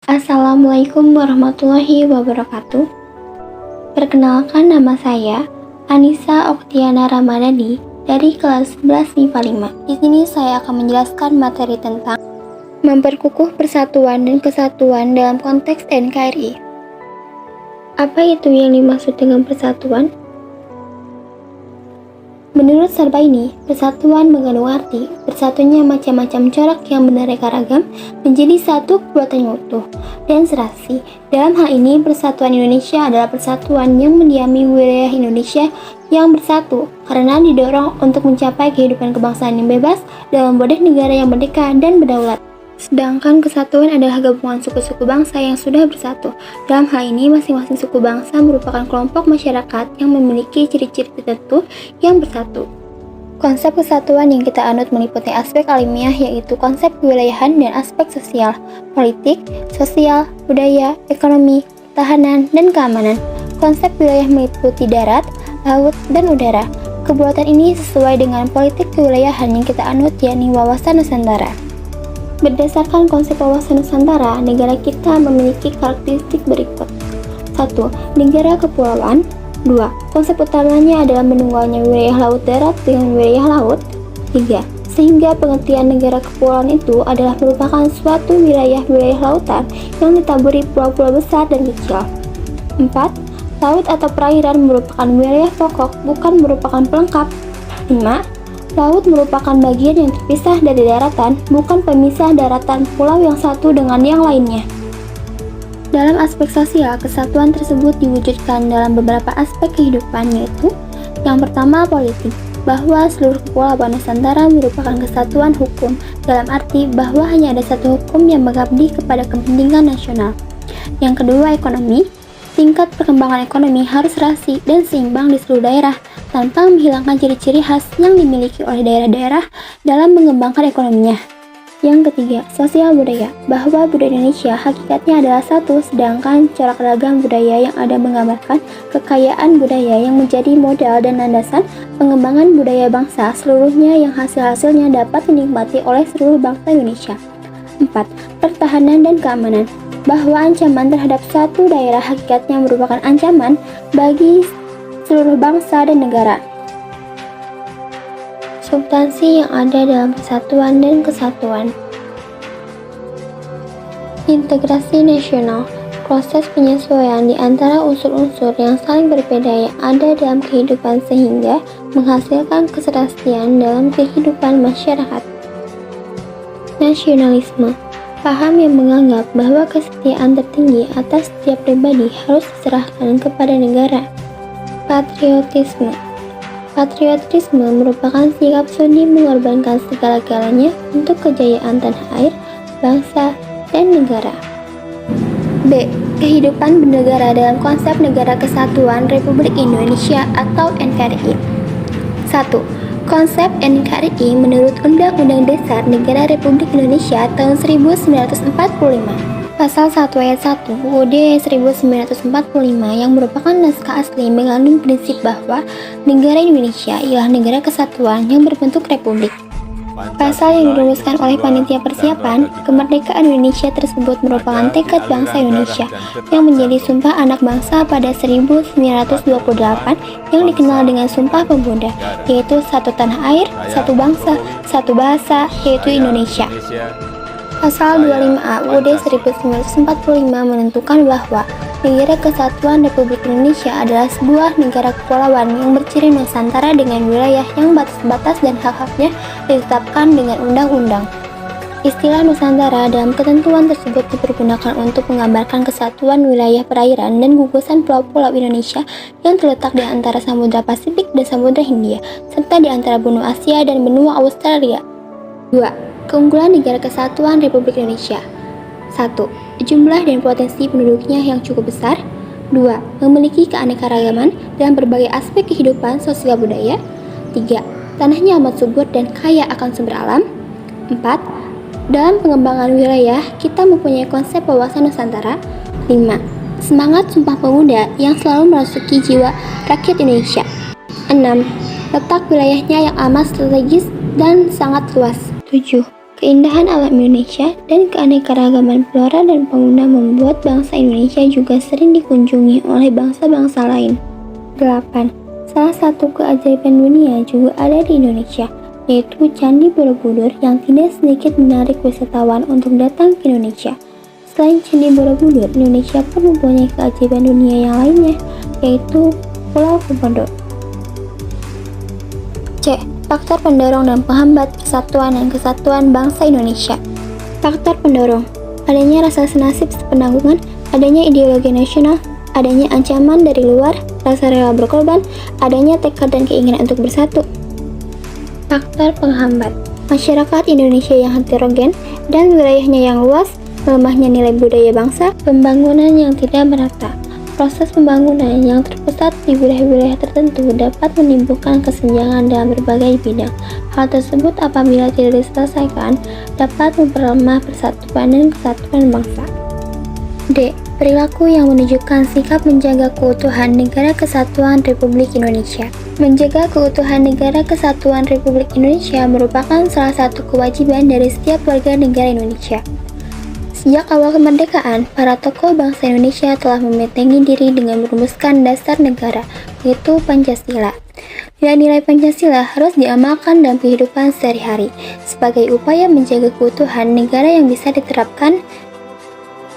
Assalamualaikum warahmatullahi wabarakatuh. Perkenalkan, nama saya Anissa Oktiana Ramadhani dari kelas 11 MIPA 5. Di sini saya akan menjelaskan materi tentang memperkukuh persatuan dan kesatuan dalam konteks NKRI. Apa itu yang dimaksud dengan persatuan? Menurut Sarbaini, persatuan mengandung arti bersatunya macam-macam corak yang beraneka ragam menjadi satu kekuatan yang utuh dan serasi. Dalam hal ini, persatuan Indonesia adalah persatuan yang mendiami wilayah Indonesia yang bersatu karena didorong untuk mencapai kehidupan kebangsaan yang bebas dalam wadah negara yang merdeka dan berdaulat. Sedangkan kesatuan adalah gabungan suku-suku bangsa yang sudah bersatu. Dalam hal ini, masing-masing suku bangsa merupakan kelompok masyarakat yang memiliki ciri-ciri tertentu yang bersatu. Konsep kesatuan yang kita anut meliputi aspek alamiah, yaitu konsep kewilayahan dan aspek sosial, politik, sosial, budaya, ekonomi, pertahanan, dan keamanan. Konsep wilayah meliputi darat, laut, dan udara. Kebuatan ini sesuai dengan politik kewilayahan yang kita anut, yakni wawasan Nusantara. Berdasarkan konsep wawasan Nusantara, negara kita memiliki karakteristik berikut. 1. Negara kepulauan. 2. Konsep utamanya adalah menunggalnya wilayah laut darat dengan wilayah laut. 3. Sehingga pengertian negara kepulauan itu adalah merupakan suatu wilayah lautan yang ditaburi pulau-pulau besar dan kecil. 4. Laut atau perairan merupakan wilayah pokok, bukan merupakan pelengkap. 5. Laut merupakan bagian yang terpisah dari daratan, bukan pemisah daratan pulau yang satu dengan yang lainnya. Dalam aspek sosial, kesatuan tersebut diwujudkan dalam beberapa aspek kehidupan, yaitu yang pertama, politik, bahwa seluruh kepulauan Nusantara merupakan kesatuan hukum, dalam arti bahwa hanya ada satu hukum yang mengabdi kepada kepentingan nasional. Yang kedua, ekonomi. Tingkat perkembangan ekonomi harus serasi dan seimbang di seluruh daerah, tanpa menghilangkan ciri-ciri khas yang dimiliki oleh daerah-daerah dalam mengembangkan ekonominya. Yang ketiga, sosial budaya, bahwa budaya Indonesia hakikatnya adalah satu, sedangkan corak ragam budaya yang ada menggambarkan kekayaan budaya yang menjadi modal dan landasan pengembangan budaya bangsa seluruhnya yang hasil-hasilnya dapat dinikmati oleh seluruh bangsa Indonesia. 4. Pertahanan dan keamanan, bahwa ancaman terhadap suatu daerah hakikatnya merupakan ancaman bagi seluruh bangsa dan negara. Substansi yang ada dalam persatuan dan kesatuan. Integrasi nasional, proses penyesuaian di antara unsur-unsur yang saling berbeda yang ada dalam kehidupan sehingga menghasilkan keserasian dalam kehidupan masyarakat. Nasionalisme, paham yang menganggap bahwa kesetiaan tertinggi atas setiap pribadi harus diserahkan kepada negara. Patriotisme, patriotisme merupakan sikap sudi mengorbankan segala-galanya untuk kejayaan tanah air, bangsa, dan negara. B. Kehidupan bernegara dalam konsep Negara Kesatuan Republik Indonesia atau NKRI. 1. Konsep NKRI menurut Undang-Undang Dasar Negara Republik Indonesia tahun 1945. Pasal 1 ayat 1 UUD 1945 yang merupakan naskah asli mengandung prinsip bahwa negara Indonesia ialah negara kesatuan yang berbentuk republik. Pasal yang dirumuskan oleh Panitia Persiapan Kemerdekaan Indonesia tersebut merupakan tekad bangsa Indonesia yang menjadi Sumpah Anak Bangsa pada 1928 yang dikenal dengan Sumpah Pemuda, yaitu satu tanah air, satu bangsa, satu bahasa, yaitu Indonesia. Pasal 25A UUD 1945 menentukan bahwa Negara Kesatuan Republik Indonesia adalah sebuah negara kepulauan yang berciri Nusantara dengan wilayah yang batas-batas dan hak-haknya ditetapkan dengan undang-undang. Istilah Nusantara dalam ketentuan tersebut dipergunakan untuk menggambarkan kesatuan wilayah perairan dan gugusan pulau-pulau Indonesia yang terletak di antara Samudra Pasifik dan Samudra Hindia, serta di antara benua Asia dan benua Australia. 2. Keunggulan Negara Kesatuan Republik Indonesia. 1. Jumlah dan potensi penduduknya yang cukup besar. 2. Memiliki keanekaragaman dalam berbagai aspek kehidupan sosial budaya. 3. Tanahnya amat subur dan kaya akan sumber alam. 4. Dalam pengembangan wilayah, kita mempunyai konsep wawasan Nusantara. 5. Semangat Sumpah Pemuda yang selalu merasuki jiwa rakyat Indonesia. 6. Letak wilayahnya yang amat strategis dan sangat luas. 7. Keindahan alam Indonesia dan keanekaragaman flora dan fauna membuat bangsa Indonesia juga sering dikunjungi oleh bangsa-bangsa lain. 8. Salah satu keajaiban dunia juga ada di Indonesia, yaitu Candi Borobudur yang tidak sedikit menarik wisatawan untuk datang ke Indonesia. Selain Candi Borobudur, Indonesia pun mempunyai keajaiban dunia yang lainnya, yaitu Pulau Komodo. C. Faktor pendorong dan penghambat persatuan dan kesatuan bangsa Indonesia. Faktor pendorong: adanya rasa senasib sepenanggungan, adanya ideologi nasional, adanya ancaman dari luar, rasa rela berkorban, adanya tekad dan keinginan untuk bersatu. Faktor penghambat: masyarakat Indonesia yang heterogen dan wilayahnya yang luas, melemahnya nilai budaya bangsa, pembangunan yang tidak merata. Proses pembangunan yang terpusat di wilayah-wilayah tertentu dapat menimbulkan kesenjangan dalam berbagai bidang. Hal tersebut apabila tidak diselesaikan dapat memperlemah persatuan dan kesatuan bangsa. D. Perilaku yang menunjukkan sikap menjaga keutuhan Negara Kesatuan Republik Indonesia. Menjaga keutuhan Negara Kesatuan Republik Indonesia merupakan salah satu kewajiban dari setiap warga negara Indonesia. Sejak awal kemerdekaan, para tokoh bangsa Indonesia telah membentengi diri dengan merumuskan dasar negara, yaitu Pancasila. Nilai-nilai Pancasila harus diamalkan dalam kehidupan sehari-hari sebagai upaya menjaga keutuhan negara yang bisa diterapkan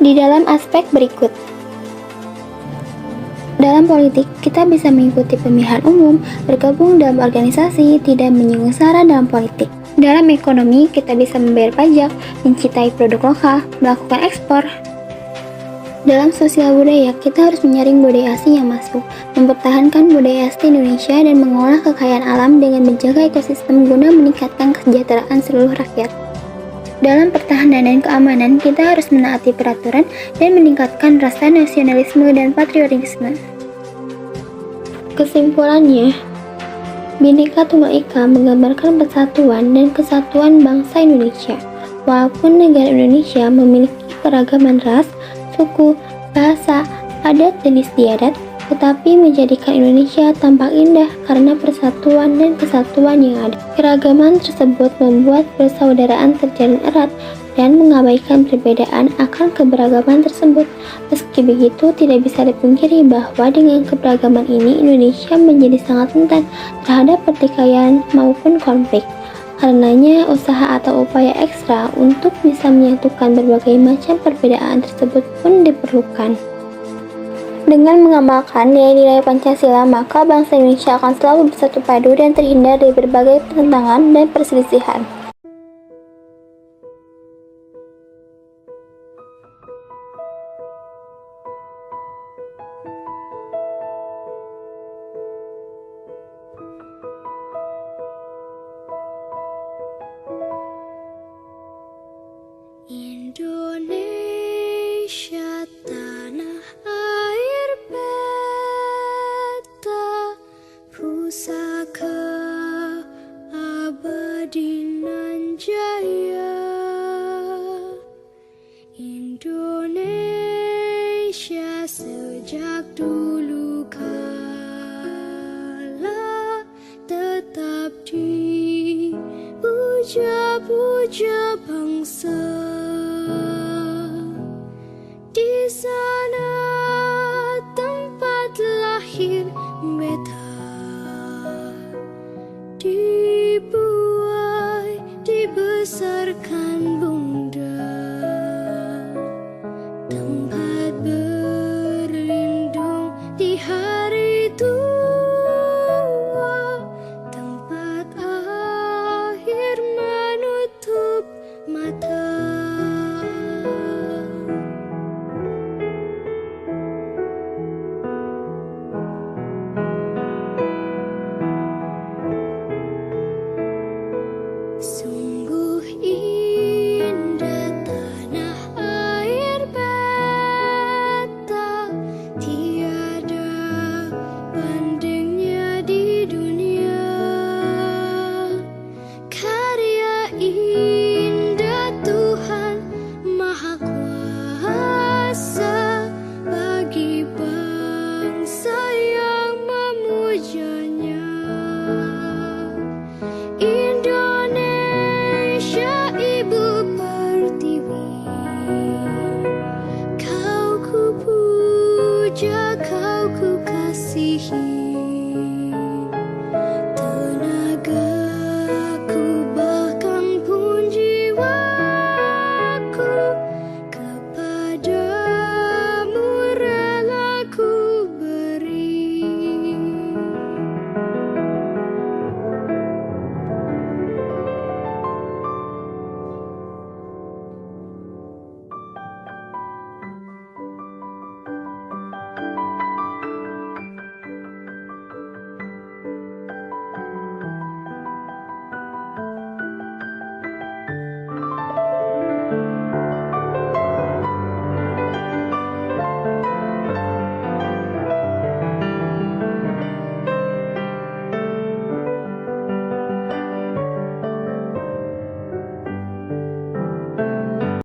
di dalam aspek berikut. Dalam politik, kita bisa mengikuti pemilihan umum, bergabung dalam organisasi, tidak menyinggung sara dalam politik. Dalam ekonomi, kita bisa membayar pajak, mencintai produk lokal, melakukan ekspor. Dalam sosial budaya, kita harus menyaring budaya asing yang masuk, mempertahankan budaya asli Indonesia, dan mengolah kekayaan alam dengan menjaga ekosistem guna meningkatkan kesejahteraan seluruh rakyat. Dalam pertahanan dan keamanan, kita harus menaati peraturan dan meningkatkan rasa nasionalisme dan patriotisme. Kesimpulannya, Bhinneka Tunggal Ika menggambarkan persatuan dan kesatuan bangsa Indonesia. Walaupun negara Indonesia memiliki keragaman ras, suku, bahasa, adat, dan istiadat, tetapi menjadikan Indonesia tampak indah karena persatuan dan kesatuan yang ada. Keragaman tersebut membuat persaudaraan terjalin erat dan mengabaikan perbedaan akan keberagaman tersebut. Meski begitu, tidak bisa dipungkiri bahwa dengan keberagaman ini Indonesia menjadi sangat rentan terhadap pertikaian maupun konflik. Karenanya, usaha atau upaya ekstra untuk bisa menyatukan berbagai macam perbedaan tersebut pun diperlukan. Dengan mengamalkan nilai-nilai Pancasila, maka bangsa Indonesia akan selalu bersatu padu dan terhindar dari berbagai pertentangan dan perselisihan. Indonesia tanah air beta, pusaka abadi nan jaya. Indonesia sejak dulu kala tetap dipuja-puja bangsa. Di sana tempat lahir beta, dibuai, dibesarkan bunda, tempat